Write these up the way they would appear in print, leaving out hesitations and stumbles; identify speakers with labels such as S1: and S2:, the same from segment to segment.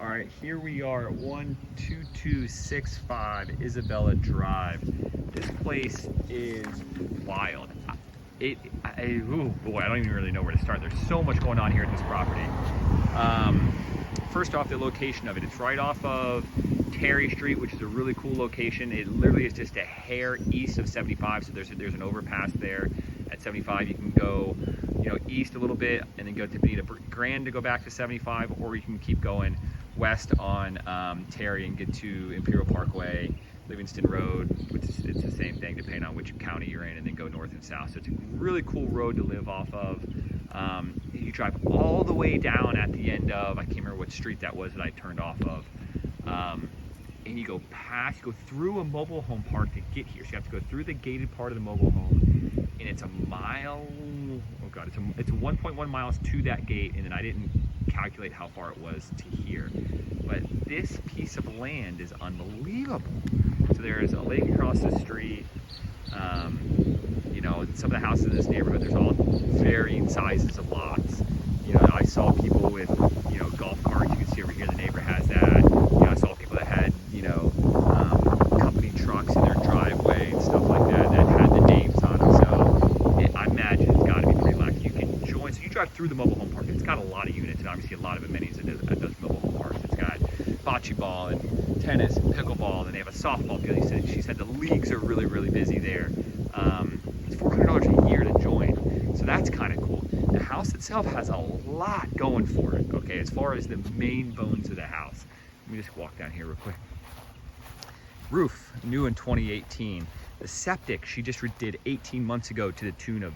S1: All right, here we are at 12265 Isabella Drive. This place is wild. Ooh, boy, I don't even really know where to start. There's so much going on here at this property. First off, the location of it. It's right off of Terry Street, which is a really cool location. It literally is just a hair east of 75, so there's an overpass there at 75. You can go, east a little bit and then go to Benita Grand to go back to 75, or you can keep going west on Terry and get to Imperial Parkway, Livingston Road, which is it's the same thing depending on which county you're in, and then go north and south. So it's a really cool road to live off of. You drive all the way down at the end of, I can't remember what street that was that I turned off of, and you go through a mobile home park to get here. So you have to go through the gated part of the mobile home, and it's a mile, oh God, it's 1.1 miles to that gate, and then I didn't calculate how far it was to here. But this piece of land is unbelievable. So there's a lake across the street. Some of the houses in this neighborhood, there's all varying sizes of lots. I saw people with, golf carts. You can see over here the neighbor has that. I saw people that had, company trucks in their driveway and stuff like that had the names on them. So I imagine it's got to be pretty lucky. You can join. So you drive through the mobile home park. It's got a lot of units and obviously a lot of amenities at those mobile home parks. It's got bocce ball and tennis and pickleball, and they have a softball field. She said the leagues are really, really busy there. It's $400 a year to join, so that's kind of cool. The house itself has a lot going for it, okay, as far as the main bones of the house. Let me just walk down here real quick. Roof, new in 2018. The septic, she just did 18 months ago to the tune of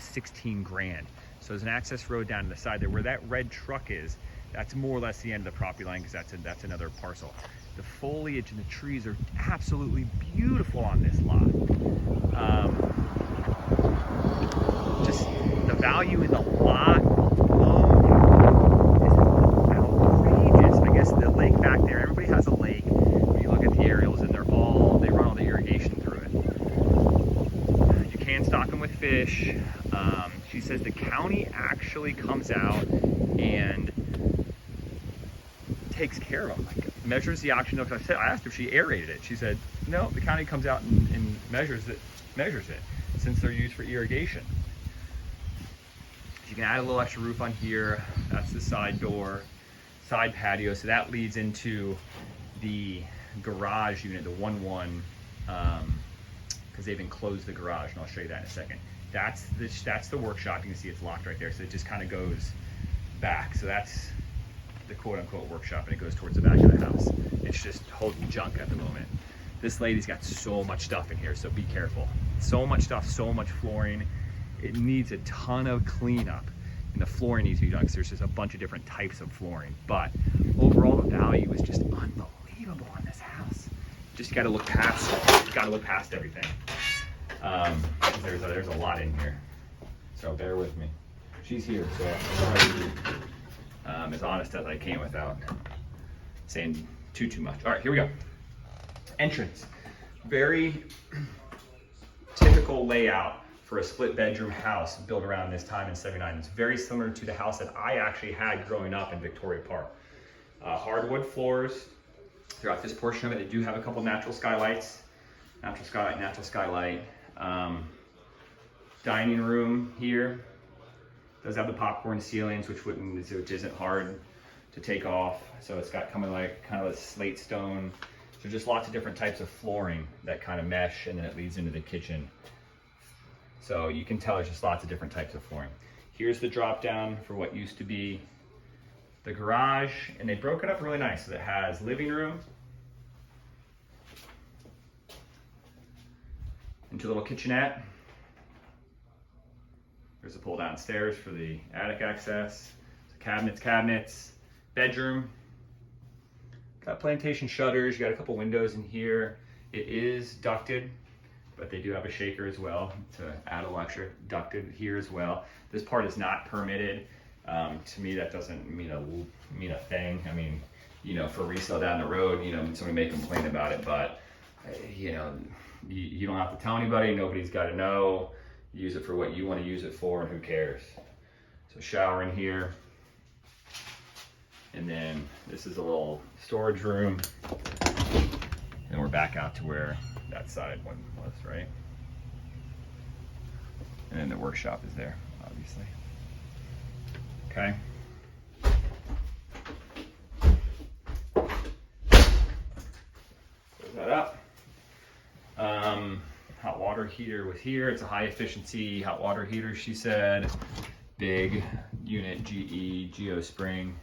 S1: 16 grand. So there's an access road down to the side there. Where that red truck is, that's more or less the end of the property line, because that's another parcel. The foliage and the trees are absolutely beautiful on this lot. Just the value in the lot alone is outrageous. I guess the lake back there, everybody has a lake. When you look at the aerials, and they run all the irrigation through it. You can stock them with fish. She says the county actually comes out and takes care of them, measures the oxygen. I asked if she aerated it. She said no, the county comes out and measures it since they're used for irrigation. You can add a little extra roof on here. That's the side door, side patio. So that leads into the garage unit, the 1-1, because they've enclosed the garage, and I'll show you that in a second. That's the workshop. You can see it's locked right there, so it just kind of goes back. So that's the quote-unquote workshop, and it goes towards the back of the house. It's just holding junk at the moment. This lady's got so much stuff in here, so be careful. So much stuff, so much flooring. It needs a ton of cleanup, and the flooring needs to be done because there's just a bunch of different types of flooring. But overall, the value is just unbelievable on this house. Just gotta look past everything. There's a lot in here, so bear with me. She's here, so I'll try to be as honest as I can without saying too much. All right, here we go. Entrance, very typical layout for a split bedroom house built around this time in '79. It's very similar to the house that I actually had growing up in Victoria Park. Hardwood floors throughout this portion of it. They do have a couple natural skylights. Natural skylight. Dining room here. Does have the popcorn ceilings, which isn't hard to take off. So it's got kind of a slate stone. So just lots of different types of flooring that kind of mesh, and then it leads into the kitchen. So you can tell there's just lots of different types of flooring. Here's the drop down for what used to be the garage, and they broke it up really nice. So it has living room, into a little kitchenette. There's a pull downstairs for the attic access. So cabinets, bedroom. Got plantation shutters. You got a couple windows in here. It is ducted, but they do have a shaker as well to add a little extra. Ducted here as well. This part is not permitted. To me, that doesn't mean a thing. I mean, for resale down the road, somebody may complain about it, but you don't have to tell anybody. Nobody's got to know. Use it for what you want to use it for, and who cares. So shower in here. And then this is a little storage room. And we're back out to where that side one was, right? And then the workshop is there, obviously. Okay. Close that up. Hot water heater was here. It's a high efficiency hot water heater, she said. Big unit, GE, GeoSpring.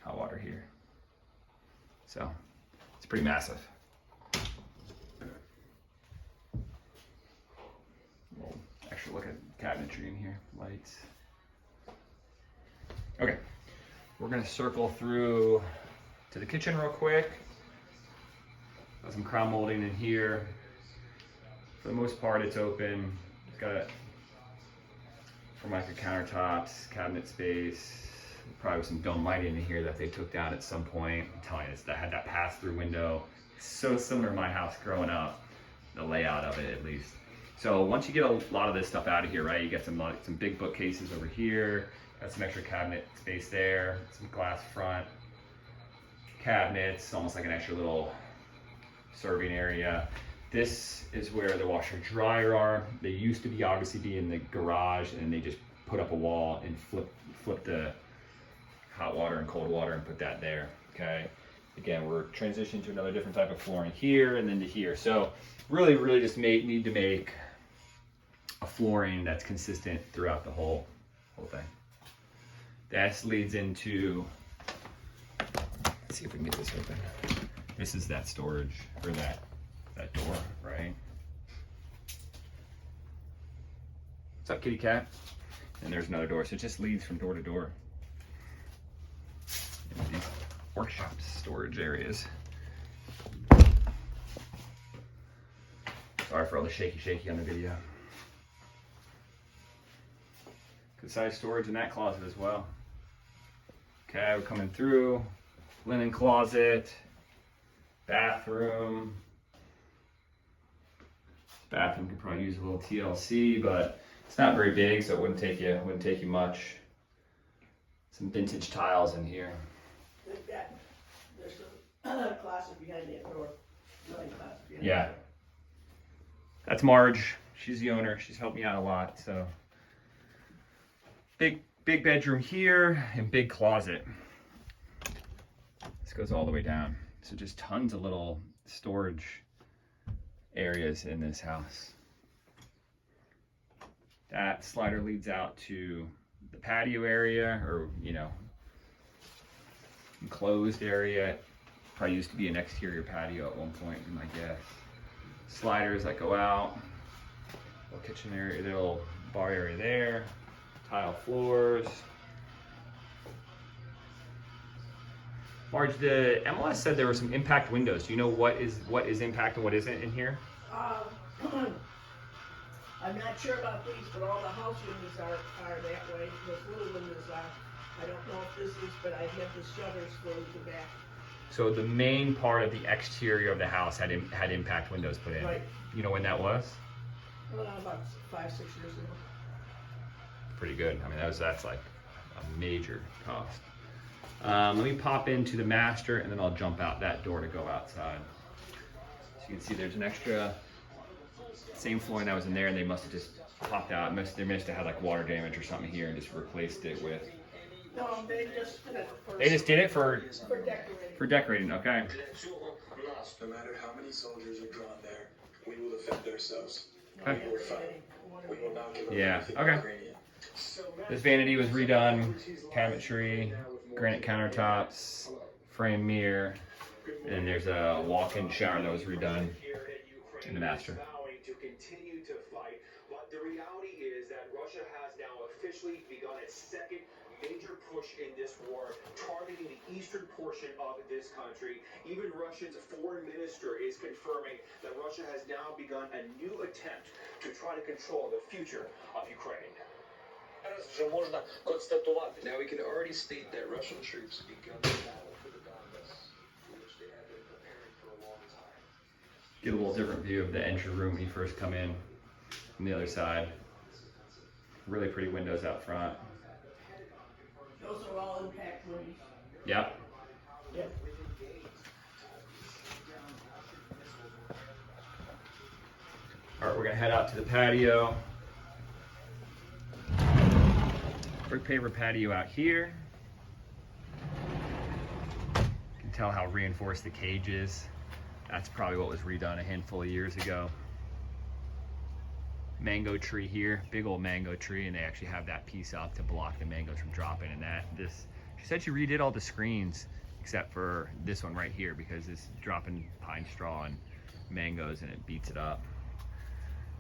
S1: Hot water heater. So it's pretty massive. We'll actually look at cabinetry in here, lights. Okay, we're gonna circle through to the kitchen real quick. Got some crown molding in here. For the most part, it's open. It's got Formica countertops, cabinet space, probably some dome lighting in here that they took down at some point. I'm telling you, that had that pass-through window. It's so similar to my house growing up, the layout of it at least. So once you get a lot of this stuff out of here, right, you get some big bookcases over here, got some extra cabinet space there, some glass front cabinets, almost like an extra little serving area. This is where the washer dryer are. They used to be obviously in the garage, and they just put up a wall and flip the hot water and cold water and put that there. Okay. Again, we're transitioning to another different type of flooring here and then to here. So really just need to make a flooring that's consistent throughout the whole thing. That leads into, let's see if we can get this open. This is that storage, or that door, right? What's up, kitty cat? And there's another door, so it just leads from door to door. Into these workshop storage areas. Sorry for all the shaky on the video. Good size storage in that closet as well. Okay, we're coming through. Linen closet, bathroom. Bathroom could probably use a little TLC, but it's not very big, so it wouldn't take you much. Some vintage tiles in here.
S2: There's a closet behind that door.
S1: Yeah. That's Marge. She's the owner. She's helped me out a lot. So big bedroom here and big closet. This goes all the way down. So just tons of little storage areas in this house. That slider leads out to the patio area, or enclosed area. Probably used to be an exterior patio at one point, be my guess. Sliders that go out. Little kitchen area, little bar area there. Tile floors. Marge, the MLS said there were some impact windows. Do you know what is impact and what isn't in here?
S2: I'm not sure about these, but all the house windows are that way. Those little windows are. I don't know if this is, but I have the shutters for the back.
S1: So the main part of the exterior of the house had impact windows put in.
S2: Right.
S1: You know when that was?
S2: Well, about 5-6 years ago.
S1: Pretty good. I mean, that's like a major cost. Let me pop into the master, and then I'll jump out that door to go outside. So you can see there's an extra, same flooring that was in there, and they must have just popped out. They must have had like water damage or something here and just replaced it with.
S2: No, they just did it for.
S1: They just did it for
S2: decorating.
S1: For decorating, okay.
S3: No matter how many soldiers are drawn there, we will defend ourselves.
S1: Okay.
S3: We will fight. We will not give up.
S1: Yeah,
S3: anything
S1: okay.
S3: Ukrainian.
S1: This vanity was redone, cabinetry, granite countertops, frame mirror, and there's a walk-in shower that was redone in the master.
S4: To continue to fight, but the reality is that Russia has now officially begun its second major push in this war, targeting the eastern portion of this country. Even Russia's foreign minister is confirming that Russia has now begun a new attempt to try to control the future of Ukraine.
S3: Now we can already state that Russian troops begun the battle for the Donbass, for which they have been preparing for a long time.
S1: Get a little different view of the entry room when you first come in from the other side. Really pretty windows out front.
S2: unpacked rooms.
S1: Yep.
S2: Yep.
S1: All right, we're gonna head out to the patio. Brick paver patio out here. You can tell how reinforced the cage is. That's probably what was redone a handful of years ago. Mango tree here, big old mango tree, and they actually have that piece up to block the mangoes from dropping. And she said she redid all the screens except for this one right here because it's dropping pine straw and mangoes and it beats it up.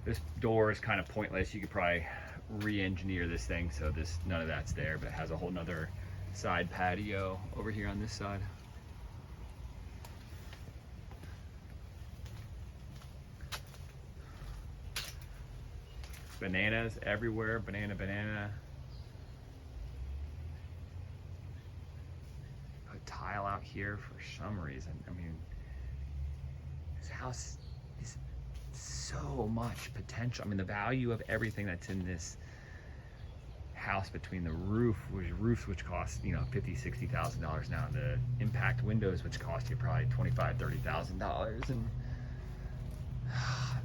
S1: This door is kind of pointless. You could probably re-engineer this thing so none of that's there, but it has a whole nother side patio over here on this side. Bananas everywhere, banana. Put tile out here for some reason. I mean, this house is so much potential. I mean, the value of everything that's in this house between the roofs which cost, you know, $50,000, $60,000 now, the impact windows which cost you probably $25,000, $30,000, and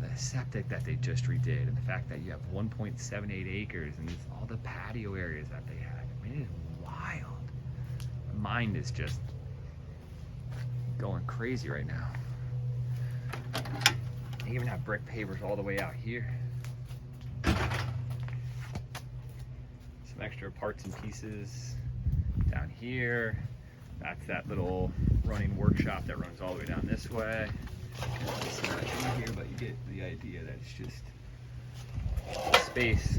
S1: the septic that they just redid, and the fact that you have 1.78 acres and all the patio areas that they had. I mean, it is wild. My mind is just going crazy right now. They even have brick pavers all the way out here. Some extra parts and pieces down here. That's that little running workshop that runs all the way down this way. It's not in here, but you get the idea that it's just space.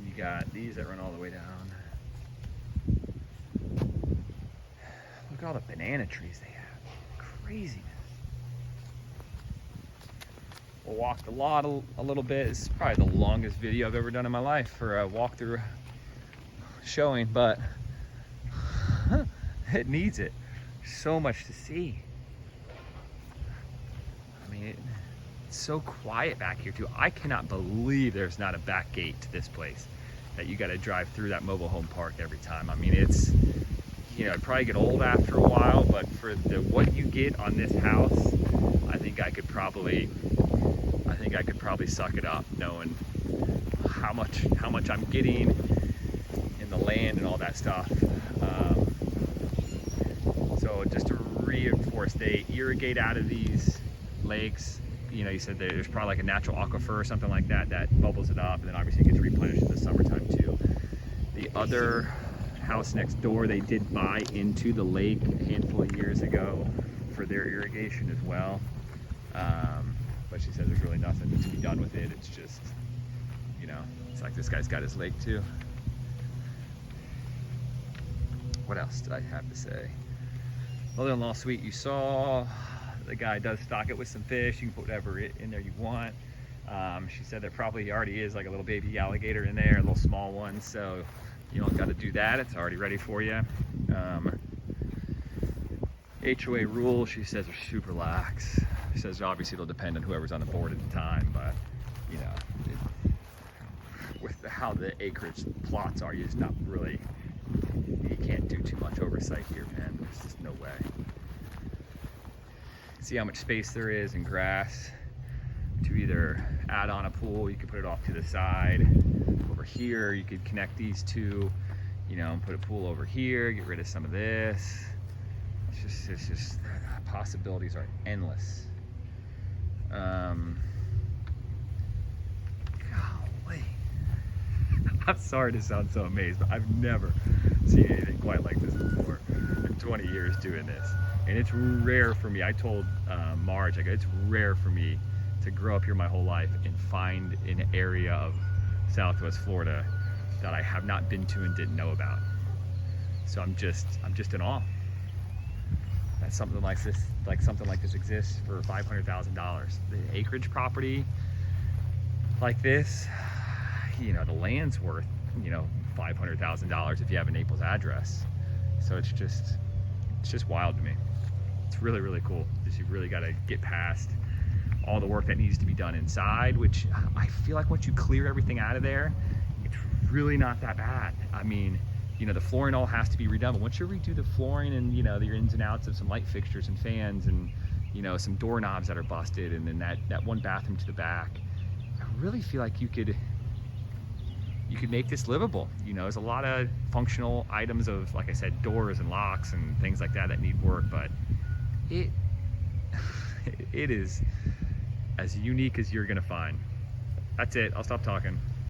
S1: You got these that run all the way down. Look at all the banana trees they have. Craziness. We'll walk the lot a little bit. It's probably the longest video I've ever done in my life for a walkthrough showing, but it needs it. So much to see. I mean, it's so quiet back here too. I cannot believe there's not a back gate to this place, that you got to drive through that mobile home park every time. I mean, it's, you know, it'd probably get old after a while, but for what you get on this house, I think I could probably suck it up, knowing how much I'm getting in the land and all that stuff. So just to reinforce, they irrigate out of these lakes. You know, you said there's probably like a natural aquifer or something like that that bubbles it up, and then obviously it gets replenished in the summertime too. The other house next door, they did buy into the lake a handful of years ago for their irrigation as well. But she said there's really nothing to be done with it. It's just, you know, it's like this guy's got his lake too. What else did I have to say? Mother-in-law suite, you saw the guy does stock it with some fish. You can put whatever in there you want. She said there probably already is like a little baby alligator in there, a little small one, so you don't got to do that. It's already ready for you. HOA rules, she says, are super lax. She says obviously it'll depend on whoever's on the board at the time, but you know, with how the acreage plots are, you can't do too much oversight here, man. There's just no way. See how much space there is in grass to either add on a pool. You could put it off to the side. Over here, you could connect these two, you know, and put a pool over here, get rid of some of this. It's just possibilities are endless. Golly. I'm sorry to sound so amazed, but I've never seen anything quite like this before in 20 years doing this. And it's rare for me. I told Marge, it's rare for me to grow up here my whole life and find an area of Southwest Florida that I have not been to and didn't know about. So I'm just in awe that something like this exists for $500,000. The acreage property like this, you know, the land's worth, you know, $500,000 if you have a Naples address. So it's just wild to me. It's really, really cool. You really got to get past all the work that needs to be done inside, which I feel like once you clear everything out of there, it's really not that bad. I mean, you know, the flooring all has to be redone. But once you redo the flooring and, you know, your ins and outs of some light fixtures and fans and, you know, some doorknobs that are busted, and then that one bathroom to the back, I really feel like you could make this livable. You know, there's a lot of functional items of, like I said, doors and locks and things like that need work, but it is as unique as you're gonna find. That's it. I'll stop talking.